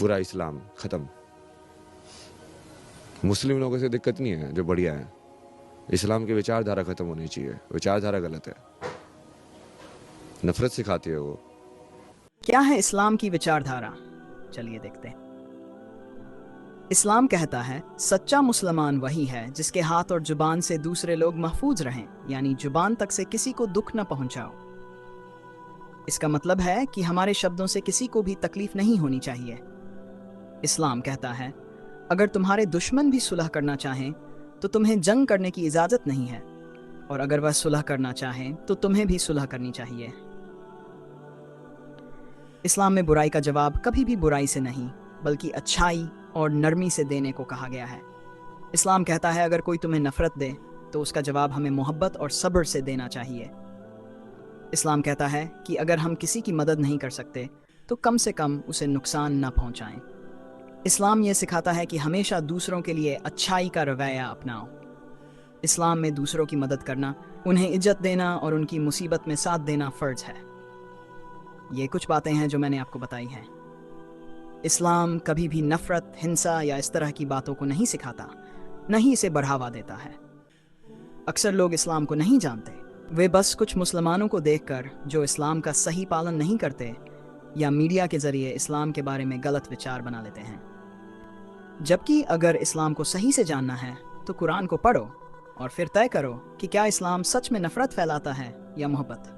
पूरा इस्लाम ख़त्म। मुस्लिम लोगों से दिक्कत नहीं है जो बढ़िया है, इस्लाम की विचारधारा ख़त्म होनी चाहिए, विचारधारा गलत है, नफ़रत सिखाती है वो। क्या है इस्लाम की विचारधारा? चलिए देखते हैं। इस्लाम कहता है सच्चा मुसलमान वही है जिसके हाथ और जुबान से दूसरे लोग महफूज रहें, यानी जुबान तक से किसी को दुख न पहुंचाओ। इसका मतलब है कि हमारे शब्दों से किसी को भी तकलीफ नहीं होनी चाहिए। इस्लाम कहता है अगर तुम्हारे दुश्मन भी सुलह करना चाहें तो तुम्हें जंग करने की इजाज़त नहीं है, और अगर वह सुलह करना चाहें तो तुम्हें भी सुलह करनी चाहिए। इस्लाम में बुराई का जवाब कभी भी बुराई से नहीं बल्कि अच्छाई और नरमी से देने को कहा गया है। इस्लाम कहता है अगर कोई तुम्हें नफरत दे तो उसका जवाब हमें मोहब्बत और सब्र से देना चाहिए। इस्लाम कहता है कि अगर हम किसी की मदद नहीं कर सकते तो कम से कम उसे नुकसान न पहुंचाएं। इस्लाम ये सिखाता है कि हमेशा दूसरों के लिए अच्छाई का रवैया अपनाओ। इस्लाम में दूसरों की मदद करना, उन्हें इज्जत देना और उनकी मुसीबत में साथ देना फ़र्ज है। ये कुछ बातें हैं जो मैंने आपको बताई हैं। इस्लाम कभी भी नफरत, हिंसा या इस तरह की बातों को नहीं सिखाता, न ही इसे बढ़ावा देता है। अक्सर लोग इस्लाम को नहीं जानते, वे बस कुछ मुसलमानों को देखकर जो इस्लाम का सही पालन नहीं करते या मीडिया के ज़रिए इस्लाम के बारे में गलत विचार बना लेते हैं। जबकि अगर इस्लाम को सही से जानना है तो कुरान को पढ़ो और फिर तय करो कि क्या इस्लाम सच में नफरत फैलाता है या मोहब्बत।